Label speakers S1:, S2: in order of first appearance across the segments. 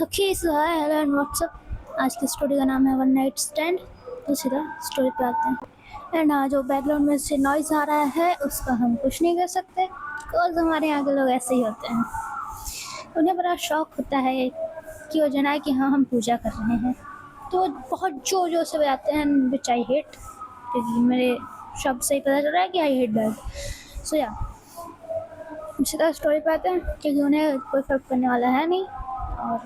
S1: Okay so hi hello and what's up. आज की story का नाम है वन नाइट स्टैंड। तो सीधा स्टोरी पे आते हैं। एंड जो बैकग्राउंड में से नॉइज़ आ रहा है उसका हम कुछ नहीं कर सकते, बिकॉज हमारे यहाँ के लोग ऐसे ही होते हैं। उन्हें बड़ा शौक होता है कि वो जनाए कि हाँ हम पूजा कर रहे हैं, तो बहुत जोर जोर से बजाते हैं, विच आई हेट, क्योंकि मेरे शब्द से ही पता चल रहा है कि आई हेट दैट। सो या सीधा स्टोरी पे आते हैं, क्योंकि उन्हें कोई फर्क पड़ने वाला है नहीं, और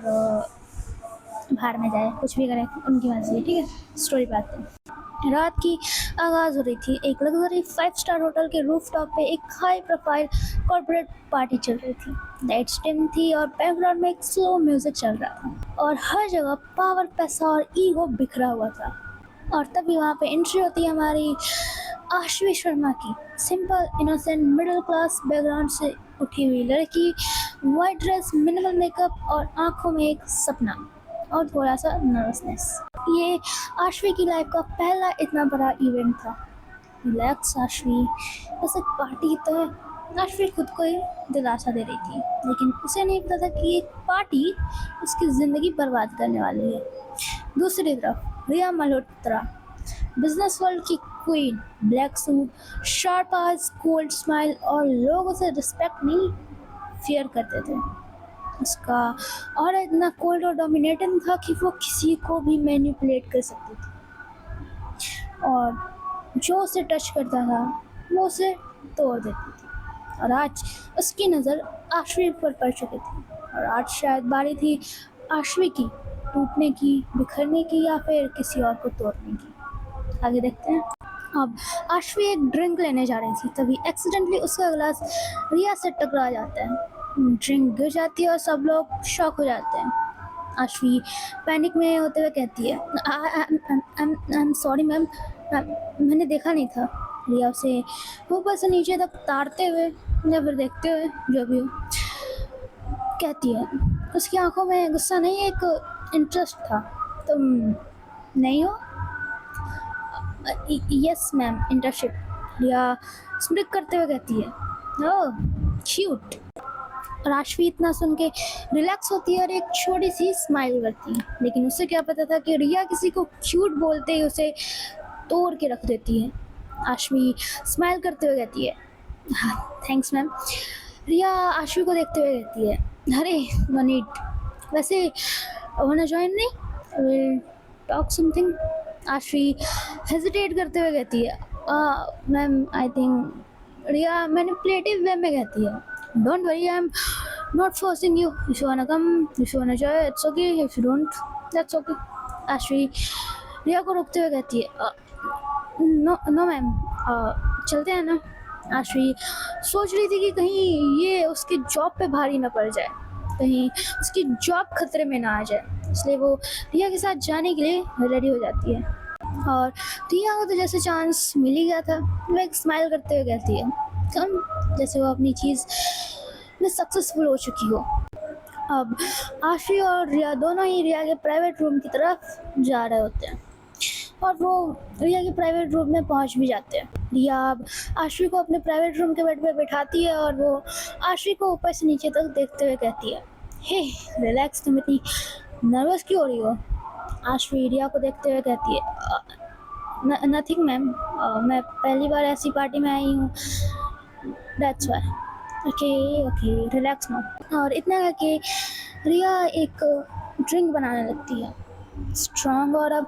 S1: बाहर में जाए कुछ भी करें उनकी मर्जी है। ठीक है, स्टोरी पे आते हैं। रात की आगाज़ हो रही थी। एक लग्जरी 5 स्टार होटल के रूफटॉप पे एक हाई प्रोफाइल कॉर्पोरेट पार्टी चल रही थी। लाइट्स डिम थी और बैकग्राउंड में एक स्लो म्यूजिक चल रहा था, और हर जगह पावर, पैसा और ईगो बिखरा हुआ था। और तभी वहाँ पे एंट्री होती है हमारी आश्वी शर्मा की। Simple, innocent, middle class background से उठी हुई लड़की, वाइट ड्रेस, मिनिमल मेकअप और आंखों में एक सपना और थोड़ा सा नर्वसनेस। ये आश्वी की लाइफ का पहला इतना बड़ा इवेंट था। रिलैक्स आश्वी, बस एक पार्टी तो है। आश्वी खुद को ही दिलासा दे रही थी, लेकिन उसे नहीं पता था कि एक पार्टी उसकी ज़िंदगी बर्बाद करने वाली है। दूसरी तरफ रिया मल्होत्रा, बिजनेस वर्ल्ड की queen, black suit, sharp eyes, cold smile, और लोग उसे रिस्पेक्ट नहीं, फेयर करते थे। उसका और इतना कोल्ड और डोमिनेटिंग था कि वो किसी को भी मैनिपुलेट कर सकती थी, और जो उसे टच करता था वो उसे तोड़ देती थी। और आज उसकी नज़र आश्वी पर पड़ चुकी थी, और आज शायद बारी थी आश्वी की टूटने की, बिखरने की, या फिर किसी और को तोड़ने की। आगे देखते हैं। अब आश्वी एक ड्रिंक लेने जा रही थी, तभी एक्सीडेंटली उसका ग्लास रिया से टकरा जाता है। ड्रिंक गिर जाती है और सब लोग शॉक हो जाते हैं। आश्वी पैनिक में होते हुए कहती है, आई एम सॉरी मैम, मैंने देखा नहीं था। रिया उसे ऊपर से नीचे तक तारते हुए या फिर देखते हुए, जो भी हो, कहती है। उसकी आंखों में गुस्सा नहीं, एक इंटरेस्ट था। तुम नहीं हो? Yes ma'am, internship. Riya smirk करते हुए कहती है, ओह क्यूट। और आश्वी इतना सुन के रिलैक्स होती है और एक छोटी सी स्माइल करती है, लेकिन उसे क्या पता था कि रिया किसी को क्यूट बोलते ही उसे तोड़ के रख देती है। आश्वी स्माइल करते हुए कहती है, थैंक्स मैम। रिया आश्वी को देखते हुए कहती है, अरे नो नीड, वैसे वाना जॉइन नहीं, will talk something. Aashvi hesitate करते हुए कहती है, ma'am I think. Riya manipulative way में कहती है, don't worry, I am not forcing you, if you wanna come, if you wanna join, it's okay, if you don't, that's okay. Aashvi Riya को रोकते हुए कहती है, नो नो मैम, चलते हैं ना। आश्वी सोच रही थी कि कहीं ये उसकी जॉब पे भारी ना पड़ जाए, कहीं उसकी जॉब खतरे में ना आ जाए, इसलिए वो रिया के साथ जाने के लिए रेडी हो जाती है। और रिया को तो जैसे चांस मिल ही गया था। वो एक स्माइल करते हुए कहती है, कम, जैसे वो अपनी चीज़ में सक्सेसफुल हो चुकी हो। अब आश्वी और रिया दोनों ही रिया के प्राइवेट रूम की तरफ जा रहे होते हैं, और वो रिया के प्राइवेट रूम में पहुंच भी जाते हैं। रिया अब आश्वी को अपने प्राइवेट रूम के बेड पे बैठाती है, और वो आश्वी को ऊपर से नीचे तक देखते हुए कहती है, हे रिलैक्स, तुम इतनी नर्वस क्यों हो रही हो? आश्वी रिया को देखते हुए कहती है, नथिंग मैम, मैं पहली बार ऐसी पार्टी में आई हूँ, that's why. Okay okay, relax now. और इतना करके रिया एक ड्रिंक बनाने लगती है, स्ट्रॉन्ग, और अब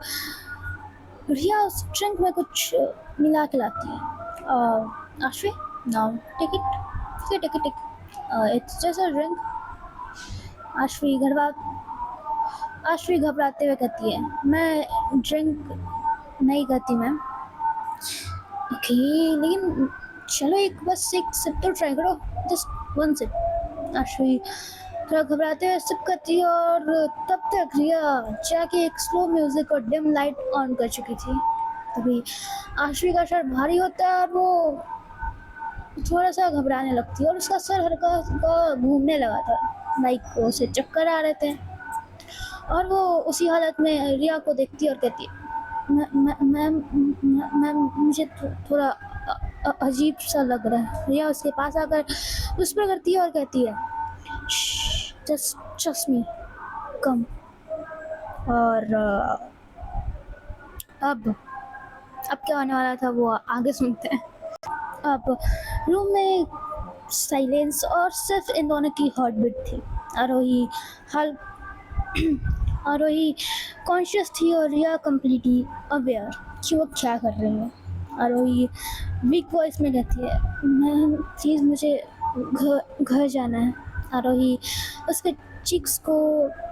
S1: रिया उस ड्रिंक में कुछ मिला के लाती है। Aashvi, now take it, take it, it's just a drink. Aashvi घरवा आश्वी घबराते हुए कहती है, मैं ड्रिंक नहीं करती मैम। ओके, लेकिन चलो बस एक सिप तो ट्राई करो, जस्ट वन सिप। आश्वी थोड़ा घबराते हुए सिप करती है, और तब तक रिया जाके एक स्लो म्यूजिक और डिम लाइट ऑन कर चुकी थी। तभी आश्वी का सर भारी होता है, और वो थोड़ा सा घबराने लगती है, और उसका सर हल्का घूमने लगा था, लाइक उसे चक्कर आ रहे थे। और वो उसी हालत में रिया को देखती है और कहती है, मैम मुझे थोड़ा अजीब सा लग रहा है। रिया उसके पास आकर विस्पर करती है और कहती है, जस्ट ट्रस्ट मी, कम। और अब क्या होने वाला था वो आगे सुनते हैं। अब रूम में साइलेंस और सिर्फ इन दोनों की हार्ट बीट थी। आरोही हल आरोही कॉन्शियस थी और रिया कम्प्लीटली अवेयर कि वो क्या कर रही है। आरोही वीक वॉइस में कहती है, मैं प्लीज़ मुझे घर जाना है। आरोही उसके चिक्स को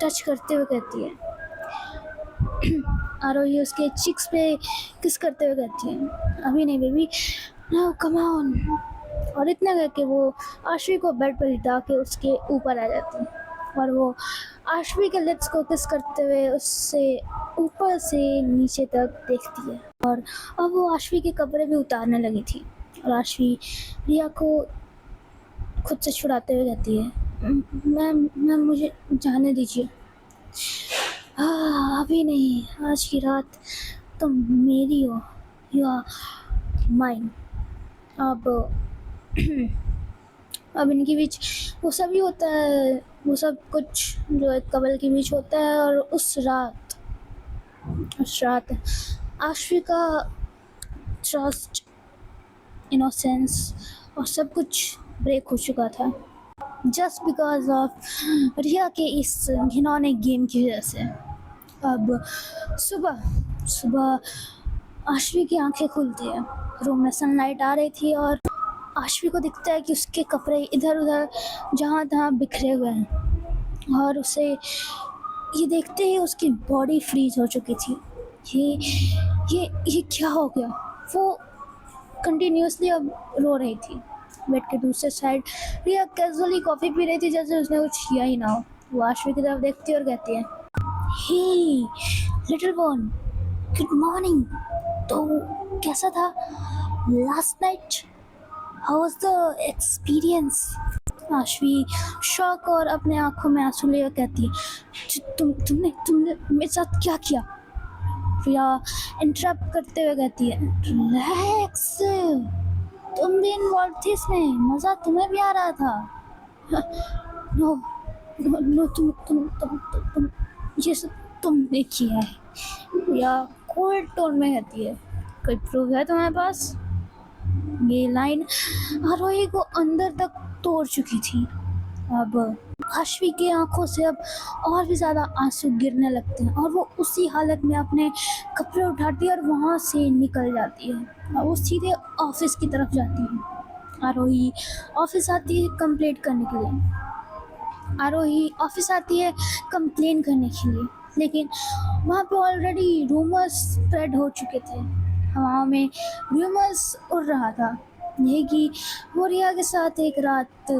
S1: टच करते हुए कहती है। आरोही उसके चिक्स पे किस करते हुए कहती है, अभी नहीं बेबी, नो कम ऑन। और इतना करके वो आश्वी को बेड पर लिटा के उसके ऊपर आ जाती है और वो आश्वी के लिप्स को किस करते हुए उससे ऊपर से नीचे तक देखती है। और अब वो आश्वी के कपड़े भी उतारने लगी थी और आश्वी रिया को खुद से छुड़ाते हुए कहती है, मैम मुझे जाने दीजिए। अभी नहीं, आज की रात तुम मेरी हो, यू आर माइन। अब इनके बीच वो सभी होता है, वो सब कुछ जो एक कपल के बीच होता है। और उस रात आश्वी का ट्रस्ट, इनोसेंस और सब कुछ ब्रेक हो चुका था जस्ट बिकॉज ऑफ रिया के इस घिनौने गेम की वजह से। अब सुबह आश्वी की आंखें खुलती है। रूम में सनलाइट आ रही थी और आश्वी को दिखता है कि उसके कपड़े इधर उधर जहाँ तहाँ बिखरे हुए हैं और उसे ये देखते ही उसकी बॉडी फ्रीज हो चुकी थी। ये क्या हो गया? वो कंटिन्यूसली अब रो रही थी। बेड के दूसरे साइड रिया कैजुअली कॉफ़ी पी रही थी जैसे उसने कुछ किया ही ना हो। वो आश्वी की तरफ देखती है और कहती है, hey little one, good morning. तो कैसा था last night? How was the experience? Aashvi shock और अपने आंखों में आंसू लेकर कहती है, तुमने मेरे साथ क्या किया? रिया इंटरप्ट करते हुए कहती है, रिलैक्स, तुम भी इन्वॉल्व थी इसमें, मज़ा तुम्हें भी आ रहा था। नो नो नो तुम ये सब तुमने किया है। या कोल्ड टोन में कहती है, कोई प्रूफ है तुम्हारे पास? ये लाइन आरोही को अंदर तक तोड़ चुकी थी। अब आश्वी की आंखों से अब और भी ज़्यादा आंसू गिरने लगते हैं और वो उसी हालत में अपने कपड़े उठाती है और वहाँ से निकल जाती है और वो सीधे ऑफिस की तरफ जाती है। आरोही ऑफिस आती है कंप्लेंट करने के लिए। आरोही ऑफिस आती है कंप्लेन करने के लिए, लेकिन वहाँ पे ऑलरेडी रूमर्स स्प्रेड हो चुके थे। हवाओं में रूमर्स उड़ रहा था ये कि वो रिया के साथ एक रात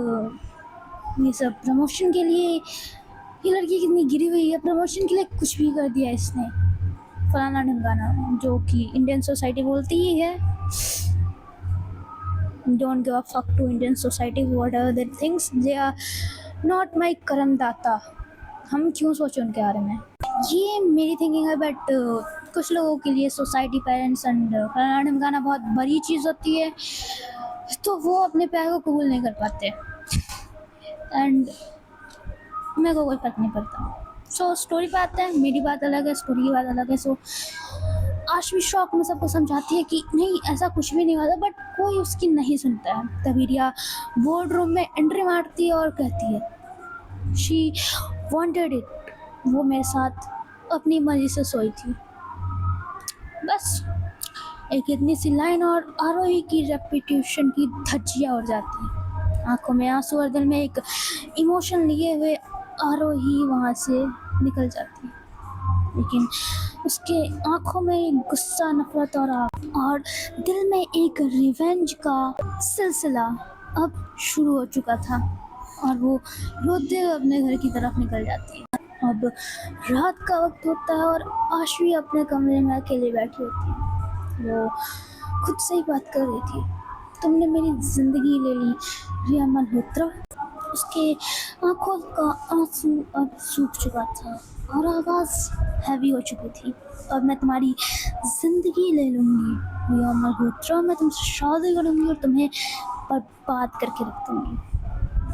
S1: ये सब प्रमोशन के लिए, ये लड़की कितनी गिरी हुई है, प्रमोशन के लिए कुछ भी कर दिया इसने, फलाना ढमकाना, जो कि इंडियन सोसाइटी बोलती ही है। Don't give a fuck to Indian society, whatever their things, they are not my कर्मदाता। हम क्यों सोचें उनके बारे में? ये मेरी थिंकिंग है, बट कुछ लोगों के लिए सोसाइटी, पेरेंट्स एंड फलाना ढमकाना बहुत बड़ी चीज़ होती है, तो वो अपने पैर को कबूल नहीं कर पाते एंड मेरे को कोई फर्क नहीं पड़ता। सो स्टोरी पे आते हैं, मेरी बात अलग है, स्टोरी की बात अलग है। सो आश्वी शौक में सबको समझाती है कि नहीं ऐसा कुछ भी नहीं होता, बट कोई उसकी नहीं सुनता है। तभी रिया बोर्ड रूम में एंट्री मारती है और कहती है, शी वांटेड इट, वो मेरे साथ अपनी मर्जी से सोई थी। बस एक इतनी सी लाइन और आरोही की रेपुटेशन की धज्जियाँ उड़ जाती है। आंखों में आंसू और दिल में एक इमोशन लिए हुए आरोही वहाँ से निकल जाती है, लेकिन उसके आंखों में एक गुस्सा, नफरत और दिल में एक रिवेंज का सिलसिला अब शुरू हो चुका था और वो रोते हुए अपने घर की तरफ निकल जाती है। अब रात का वक्त होता है और आश्वी अपने कमरे में अकेले बैठी होती है। वो खुद से ही बात कर रही थी, तुमने मेरी ज़िंदगी ले ली रिया मल्होत्रा। उसके आंखों का आंसू अब सूख चुका था और आवाज़ हैवी हो चुकी थी। अब मैं तुम्हारी ज़िंदगी ले लूँगी रिया मल्होत्रा, मैं तुमसे शादी करूँगी और तुम्हें बर्बाद करके रख दूँगी।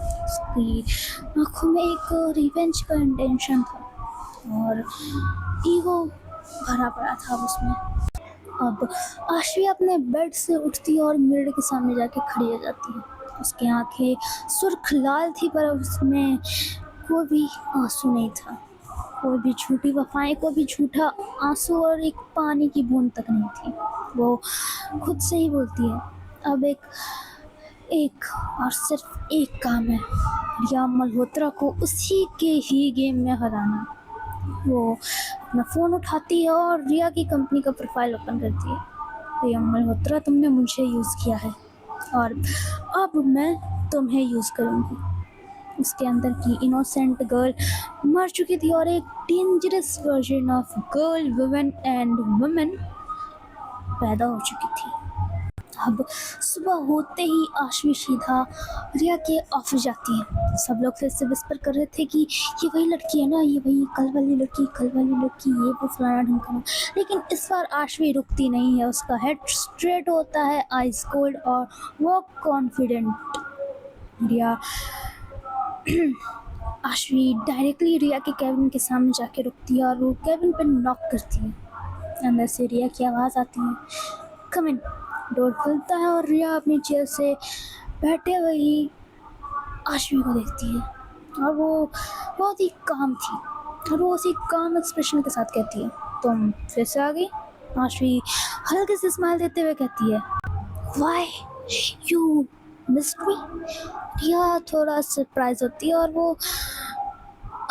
S1: उसकी आंखों में एक रिवेंज का इंटेंशन था। और ईगो भरा पड़ा था अब उसमें। अब आशवी अपने बेड से उठती है और मिरर के सामने जाके खड़ी हो जाती है। उसकी आंखें सुर्ख लाल थी पर उसमें कोई भी आंसू नहीं था, कोई भी झूठी वफाएं, कोई भी झूठा आंसू और एक पानी की बूंद तक नहीं थी। वो खुद से ही बोलती है अब एक एक और सिर्फ एक काम है, रिया मल्होत्रा को उसी के ही गेम में हराना। वो अपना फ़ोन उठाती है और रिया की कंपनी का प्रोफाइल ओपन करती है। रिया मल्होत्रा, तुमने मुझे यूज़ किया है और अब मैं तुम्हें यूज़ करूँगी। उसके अंदर की इनोसेंट गर्ल मर चुकी थी और एक dangerous version of girl, women and women पैदा हो चुकी थी। अब सुबह होते ही आशवी सीधा रिया के ऑफिस जाती है। सब लोग फिर से विस्पर कर रहे थे कि ये वही लड़की है ना, ये वही कल वाली लड़की, ये वो फलाना ढमकाना। लेकिन इस बार आशवी रुकती नहीं है, उसका हेड स्ट्रेट होता है, आइज कोल्ड और वो कॉन्फिडेंट। रिया आशवी डायरेक्टली रिया के कैबिन के सामने जाके रुकती है और वो कैबिन पर नॉक करती है। अंदर से रिया की आवाज़ आती है, कम इन। डोर खुलता है और रिया अपनी चेयर से बैठे हुए ही आशवी को देखती है और वो बहुत ही काम थी और वो उसी काम एक्सप्रेशन के साथ कहती है, तुम फिर से आ गई। आशवी हल्के से स्माइल देते हुए कहती है, वाई यू मिस्ड मी। रिया थोड़ा सरप्राइज होती है और वो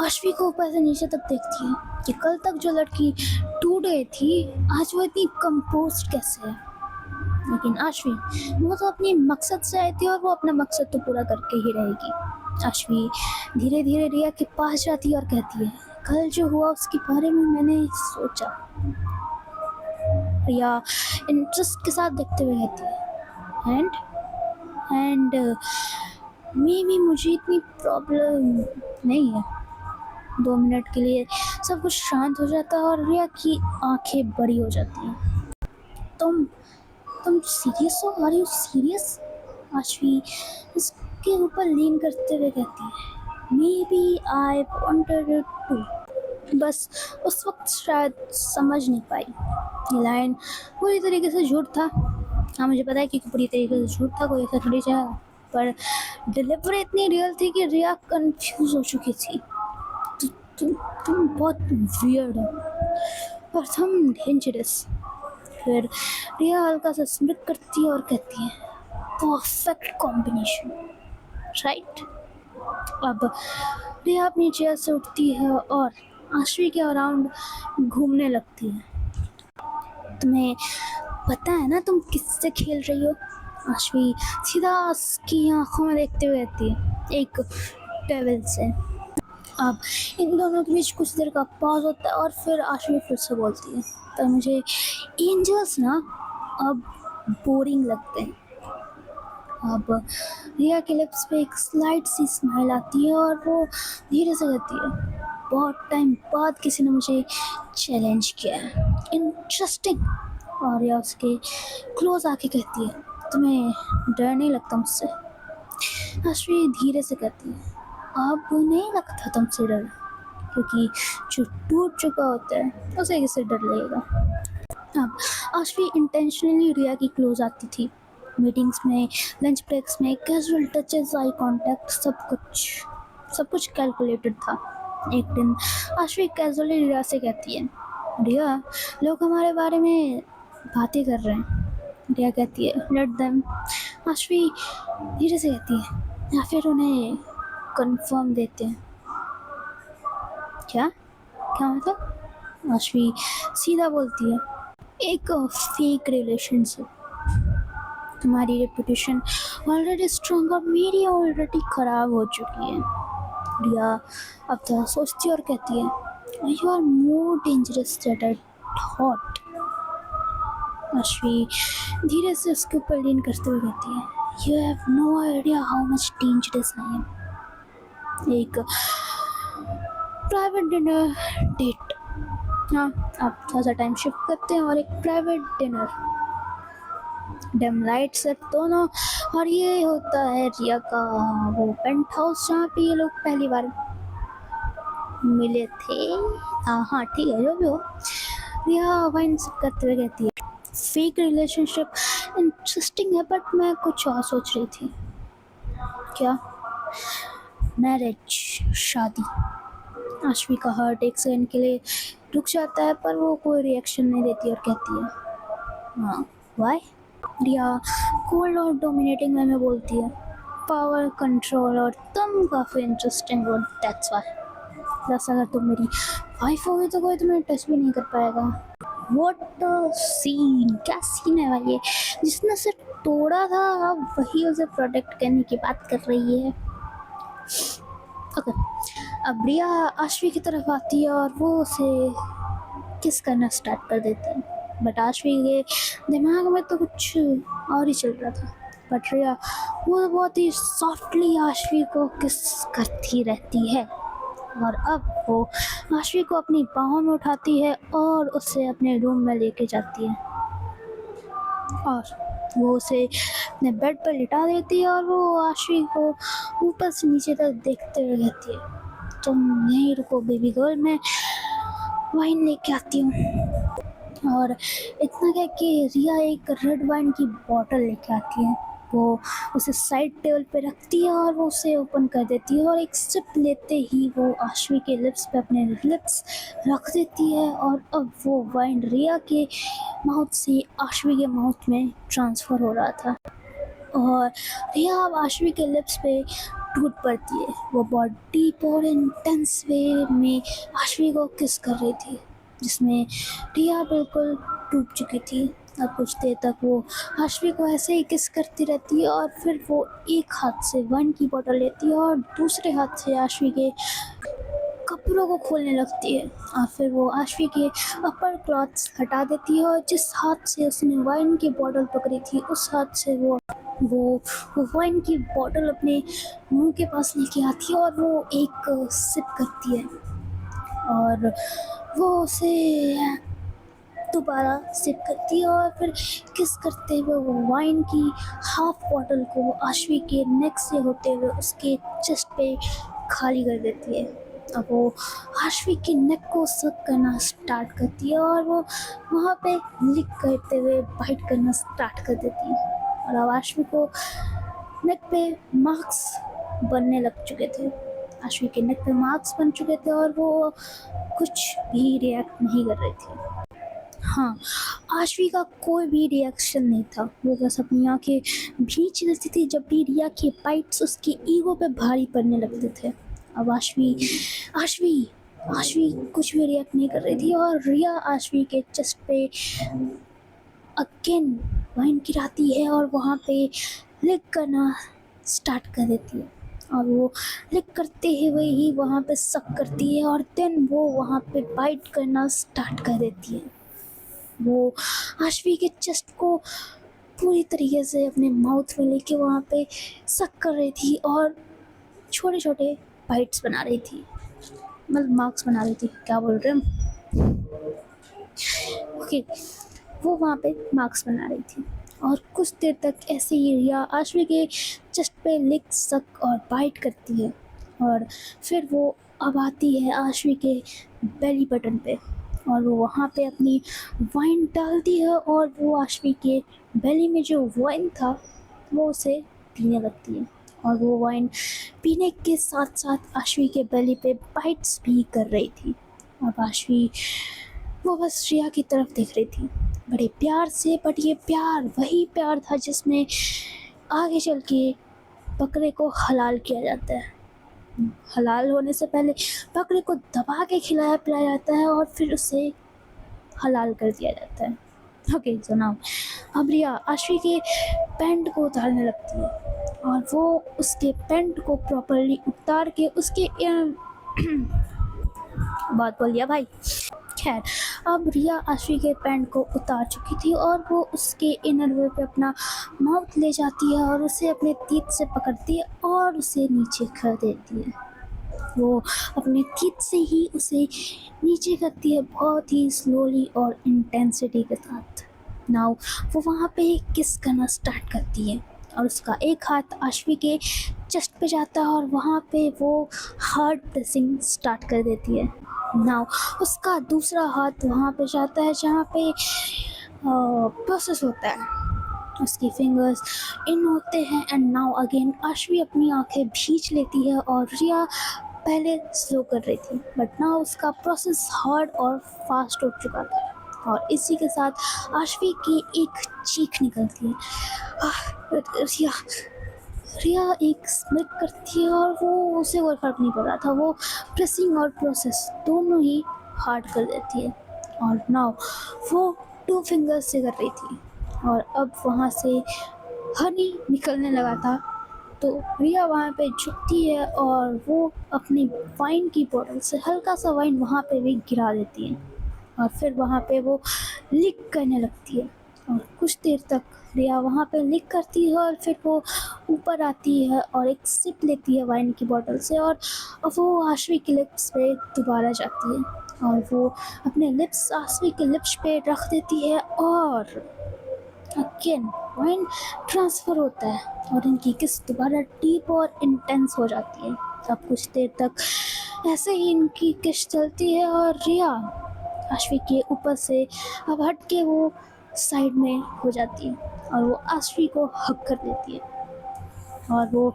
S1: आशवी को ऊपर से नीचे तक देखती है कि कल तक जो लड़की टूट गई थी आज वो इतनी कंपोज्ड कैसे है। लेकिन आशवी, वो तो अपनी मकसद से आई थी और वो अपना मकसद तो पूरा करके ही रहेगी। आशवी धीरे धीरे रिया के पास जाती है और कहती है, कल जो हुआ उसके बारे में मैंने सोचा। रिया इंटरेस्ट के साथ देखते हुए कहती है, एंड मे भी मुझे इतनी प्रॉब्लम नहीं है। 2 मिनट के लिए सब कुछ शांत हो जाता है और रिया की आंखें बड़ी हो जाती हैं। तुम सीरियस हो? Are you serious? आशवी इसके ऊपर लीन करते हुए कहती है, maybe I wanted it too. बस उस वक्त शायद समझ नहीं पाई। ये लाइन पूरी तरीके से झूठ था। हाँ, मुझे पता है कि पूरी तरीके से झूठ था, कोई ऐसा थोड़ी चाहा, पर डिलीवरी इतनी रियल थी कि रिया कंफ्यूज हो चुकी थी। तुम बहुत वियर्ड हो और तुम डेंजरस। फिर रिया हल्का सा स्मित करती है और कहती है, परफेक्ट कॉम्बिनेशन, राइट। अब रिया अपनी चेयर से उठती है और आशवी के अराउंड घूमने लगती है। तुम्हें पता है ना तुम किससे खेल रही हो? आशवी सीधा उसकी आंखों में देखते हुए कहती है, एक टेबल से। अब इन दोनों के बीच कुछ देर का पॉज होता है और फिर आशवी फिर से बोलती है, पर मुझे एंजल्स ना अब बोरिंग लगते हैं। अब रिया के लिप्स पे एक स्लाइट सी स्माइल आती है और वो धीरे से कहती है, बहुत टाइम बाद किसी ने मुझे चैलेंज किया है, इंटरेस्टिंग। और रिया उसके क्लोज आके कहती है, तुम्हें डर नहीं लगता मुझसे? आशवी धीरे से कहती है, अब नहीं लगता तुमसे डर, क्योंकि जो टूट चुका होता है उसे किससे डर लगेगा। अब आशवी इंटेंशनली रिया की क्लोज आती थी, मीटिंग्स में, लंच ब्रेक्स में, कैजुअल टचेस, आई कांटेक्ट, सब कुछ कैलकुलेटेड था। एक दिन आशवी कैजुअली रिया से कहती है, रिया, लोग हमारे बारे में बातें कर रहे हैं। रिया कहती है, लेट देम। आशवी धीरे से कहती है, या फिर उन्हें कंफर्म देते हैं। क्या मतलब? आशवी सीधा बोलती है, एक फेक रिलेशनशिप। तुम्हारी रेपुटेशन ऑलरेडी स्ट्रॉन्ग और मेरी ऑलरेडी खराब हो चुकी है। रिया अब तो सोचती और कहती है, you are more dangerous that I thought. Aashvi धीरे से उसके ऊपर लीन करते हुए कहती है, you have no idea how much dangerous I am. एक प्राइवेट डिनर डेट, हाँ, आप थोड़ा सा टाइम शिफ्ट करते हैं और एक private dinner, dim light set दोनों, और ये होता है रिया का वो पेंट हाउस जहाँ पे ये लोग पहली बार मिले थे। हाँ ठीक है, जो भी हो। रिया वाइन सिप करते हुए कहती है, फेक रिलेशनशिप इंटरेस्टिंग है, बट मैं कुछ और सोच रही थी। क्या? मैरिज, शादी। आशवी का हार्ट एक सेकंड के लिए रुक जाता है, पर वो कोई रिएक्शन नहीं देती और कहती है, हाँ वाई? रिया कोल्ड और डोमिनेटिंग वे में बोलती है, पावर, कंट्रोल, और तुम काफ़ी इंटरेस्टिंग हो, दैट्स वाई। बस अगर तुम मेरी वाइफ होगी तो कोई तुम्हें टच भी नहीं कर पाएगा। व्हाट सीन, क्या सीन है भाई ये? जिसने उसे तोड़ा था अब वही उसे प्रोटेक्ट करने की बात कर रही है। ओके, अब रिया आशवी की तरफ आती है और वो उसे किस करना स्टार्ट कर देती है, बट आशवी के दिमाग में तो कुछ और ही चल रहा था। बट रिया वो बहुत ही सॉफ्टली आशवी को किस करती रहती है, और अब वो आशवी को अपनी बाहों में उठाती है और उसे अपने रूम में लेके जाती है, और वो उसे अपने बेड पर लिटा देती है, और वो आशवी को ऊपर से नीचे तक देखते हुए कहती है, तुम यहीं रुको बेबी गर्ल, मैं वाइन लेके आती हूँ। और इतना क्या कि रिया एक रेड वाइन की बॉटल लेके आती है, वो उसे साइड टेबल पे रखती है और वो उसे ओपन कर देती है, और एक सिप लेते ही वो आशवी के लिप्स पे अपने लिप्स रख देती है, और अब वो वाइन रिया के माउथ से आशवी के माउथ में ट्रांसफ़र हो रहा था, और रिया अब आशवी के लिप्स पे टूट पड़ती है। वो बहुत डीप और इंटेंस वे में आशवी को किस कर रही थी, जिसमें रिया बिल्कुल टूट चुकी थी। अब कुछ देर तक वो आशवी को ऐसे ही किस करती रहती है, और फिर वो एक हाथ से वाइन की बोतल लेती है और दूसरे हाथ से आशवी के कपड़ों को खोलने लगती है, और फिर वो आशवी के अपर क्लॉथ्स हटा देती है, और जिस हाथ से उसने वाइन की बोतल पकड़ी थी उस हाथ से वो वाइन की बोतल अपने मुंह के पास लेके आती है, और वो एक सिप करती है, और वो उसे दोबारा सिप करती है, और फिर किस करते हुए वो वाइन की हाफ बॉटल को आशवी के नेक से होते हुए उसके चेस्ट पे खाली कर देती है। अब वो आशवी के नेक को सक करना स्टार्ट करती है, और वो वहाँ पे लिक करते हुए बाइट करना स्टार्ट कर देती है, और अब आशवी को नेक पे मार्क्स बनने लग चुके थे। आशवी के नेक पे मार्क्स बन चुके थे, और वो कुछ भी रिएक्ट नहीं कर रही थी। हाँ, आशवी का कोई भी रिएक्शन नहीं था, वो बस अपनी आंखें भींच लेती थी जब भी रिया के बाइट्स उसकी ईगो पे भारी पड़ने लगते थे। अब आशवी आशवी आशवी कुछ भी रिएक्ट नहीं कर रही थी, और रिया आशवी के चेस्ट पे अगेन वाइन गिराती है, और वहाँ पे लिक करना स्टार्ट कर देती है, और वो लिक करते हुए ही वहाँ पे सक करती है, और देन वो वहाँ पे बाइट करना स्टार्ट कर देती है। वो आशवी के चेस्ट को पूरी तरीके से अपने माउथ में लेके वहाँ पे सक कर रही थी, और छोटे छोटे बाइट्स बना रही थी, मतलब मार्क्स बना रही थी, क्या बोल रहे हम। ओके, वो वहाँ पे मार्क्स बना रही थी, और कुछ देर तक ऐसे ही रिया आशवी के चेस्ट पे लिक, सक और बाइट करती है, और फिर वो अब आती है आशवी के बेली बटन पे, और वो वहाँ पे अपनी वाइन डालती है, और वो आशवी के बेली में जो वाइन था वो उसे पीने लगती है, और वो वाइन पीने के साथ साथ आशवी के बेली पे बाइट्स भी कर रही थी। अब आशवी वो बस रिया की तरफ देख रही थी बड़े प्यार से, बट ये प्यार वही प्यार था जिसमें आगे चल के बकरे को हलाल किया जाता है। हलाल होने से पहले बकरे को दबा के खिलाया पिलाया जाता है, और फिर उसे हलाल कर दिया जाता है। ओके सुनाओ। अब रिया आशवी के पैंट को उतारने लगती है, और वो उसके पैंट को प्रॉपरली उतार के उसके बात बोल दिया भाई। खैर, अब रिया आशवी के पैंट को उतार चुकी थी, और वो उसके इनर वे पे अपना माउथ ले जाती है, और उसे अपने टीथ से पकड़ती है और उसे नीचे कर देती है। वो अपने टीथ से ही उसे नीचे करती है, बहुत ही स्लोली और इंटेंसिटी के साथ। नाउ वो वहाँ पे किस करना स्टार्ट करती है, और उसका एक हाथ आशवी के चेस्ट पे जाता है और वहाँ पे वो हार्ट प्रेसिंग स्टार्ट कर देती है। नाउ उसका दूसरा हाथ वहाँ पे जाता है जहाँ पे प्रोसेस होता है। उसकी फिंगर्स इन होते हैं एंड नाउ अगेन आशवी अपनी आंखें भींच लेती है और रिया पहले स्लो कर रही थी बट नाउ उसका प्रोसेस हार्ड और फास्ट हो चुका था और इसी के साथ आशवी की एक चीख निकलती है। रिया रिया एक स्मित करती है और वो उसे कोई फर्क नहीं पड़ रहा था। वो प्रेसिंग और प्रोसेस दोनों ही हार्ड कर देती है और नाउ वो 2 फिंगर्स से कर रही थी और अब वहाँ से हनी निकलने लगा था तो रिया वहाँ पे झुकती है और वो अपनी वाइन की बोतल से हल्का सा वाइन वहाँ पे भी गिरा देती है और फिर वहाँ पे वो लिक करने लगती है और कुछ देर तक रिया वहाँ पे लिक करती है और फिर वो ऊपर आती है और एक सिप लेती है वाइन की बोतल से और वो आशवी के लिप्स पे दोबारा जाती है और वो अपने लिप्स आशवी के लिप्स पे रख देती है और अगेन वाइन ट्रांसफ़र होता है और इनकी किस दोबारा डीप और इंटेंस हो जाती है। अब कुछ देर तक ऐसे ही इनकी किस चलती है और रिया आशवी के ऊपर से अब हट के वो साइड में हो जाती है और वो आशवी को हग कर देती है और वो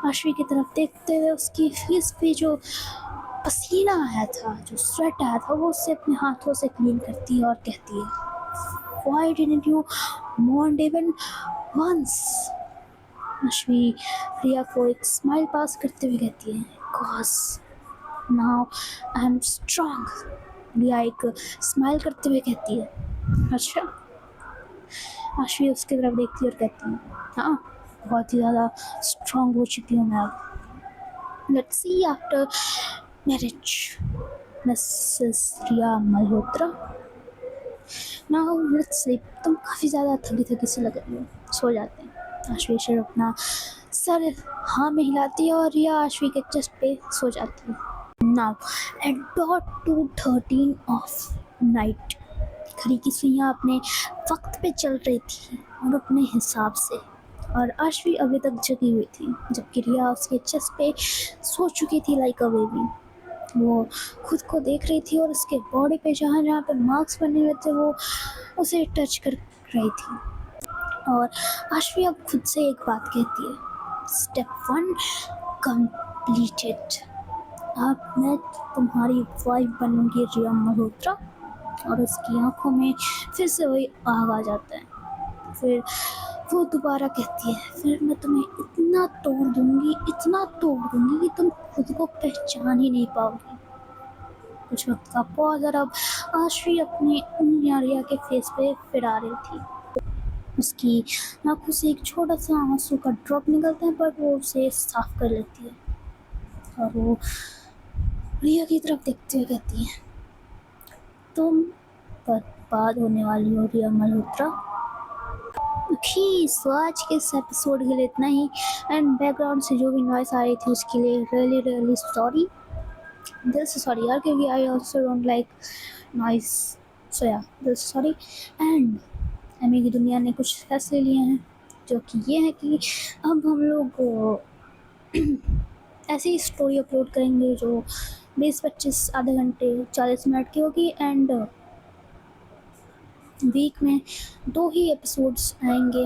S1: आशवी की तरफ देखते हुए उसकी फेस पे जो पसीना आया था, जो स्वेट आया था, वो उससे अपने हाथों से क्लीन करती है और कहती है Why didn't you mourn even once? Aashvi रिया को एक स्माइल पास करते हुए कहती है Cause now I am strong. रिया एक स्माइल करते हुए कहती है अच्छा। आशवी उसकी तरफ देखती है और कहती है हाँ बहुत ही ज़्यादा स्ट्रॉन्ग हो चुकी हूँ मैं अब। Let's see after marriage Mrs Riya Malhotra. Now let's sleep. तुम काफ़ी ज़्यादा थकी से लग रही हो, सो जाते हैं। आशवी सिर्फ अपना सर हाँ में हिलाती है और रिया आशवी के चेस्ट पे सो जाती है। Now at dot 2:13 of night घड़ी की सुइयाँ अपने वक्त पे चल रही थी और अपने हिसाब से और आशवी अभी तक जगी हुई थी जबकि रिया उसके चेस्ट पे सो चुकी थी लाइक अ बेबी। वो खुद को देख रही थी और उसके बॉडी पे जहाँ जहाँ पे मार्क्स बने हुए थे वो उसे टच कर रही थी और आशवी अब खुद से एक बात कहती है स्टेप 1 कंप्लीटेड। अब मैं तुम्हारी वाइफ बनूंगी रिया मल्होत्रा। और उसकी आंखों में फिर से वही आग आ जाता है। फिर वो दोबारा कहती है फिर मैं तुम्हें इतना तोड़ दूंगी कि तुम खुद को पहचान ही नहीं पाओगी। कुछ वक्त का पॉज और अब आशवी अपनी उंगलियां रिया के फेस पे फिरा रही थी। उसकी आंखों से एक छोटा सा आंसू का ड्रॉप निकलता है पर वो उसे साफ कर लेती है और वो रिया की तरफ देखते हुए कहती है तुम बर्बाद होने वाली हो रिया मल्होत्रा। सो आज के इस एपिसोड के लिए इतना ही एंड बैकग्राउंड से जो भी नॉइस आ रही थी उसके लिए रियली सॉरी, दिल से सॉरी यार क्योंकि I also don't like noise so या दिल से सॉरी। एंड एमी की दुनिया ने कुछ फैसले लिए हैं जो कि ये है कि अब हम लोग ऐसी स्टोरी अपलोड करेंगे जो 20-25 आधे घंटे 40 मिनट की होगी एंड वीक में 2 ही एपिसोड्स आएंगे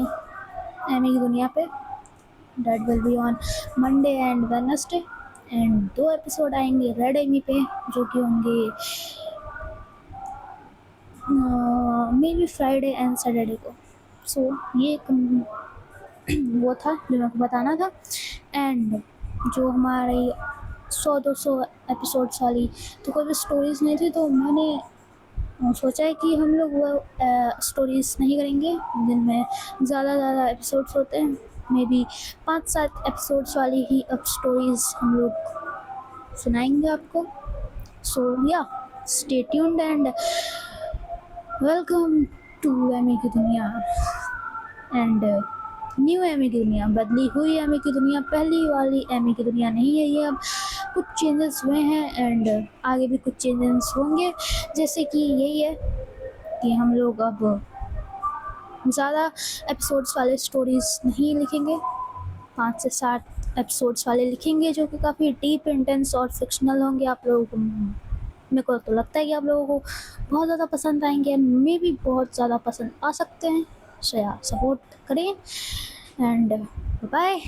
S1: एमी की दुनिया पे that will be on Monday and Wednesday and 2 episode आएंगे रेड एमी पे जो कि होंगे may be Friday and Saturday को। सो ये वो था जो मेरे को बताना था एंड जो हमारी 100-200 एपिसोड्स वाली तो कोई भी स्टोरीज़ नहीं थी तो मैंने सोचा है कि हम लोग वो स्टोरीज़ नहीं करेंगे जिनमें ज़्यादा एपिसोड्स होते हैं। मे बी 5-7 एपिसोड्स वाली ही अब स्टोरीज़ हम लोग सुनाएंगे आपको। So yeah stay tuned and welcome to Amy की दुनिया एंड न्यू एमी की दुनिया, बदली हुई एमी की दुनिया, पहली वाली एमी की दुनिया नहीं है ये। अब कुछ चेंजेस हुए हैं एंड आगे भी कुछ चेंजेस होंगे जैसे कि यही है कि हम लोग अब ज़्यादा एपिसोड्स वाले स्टोरीज़ नहीं लिखेंगे, 5 से 7 एपिसोड्स वाले लिखेंगे जो कि काफ़ी डीप, इंटेंस और फिक्शनल होंगे। आप लोगों को, मेरे को तो लगता है कि आप लोगों को बहुत ज़्यादा पसंद आएंगे एंड मे भी बहुत ज़्यादा पसंद आ सकते हैं। सो या सपोर्ट करें एंड बाय।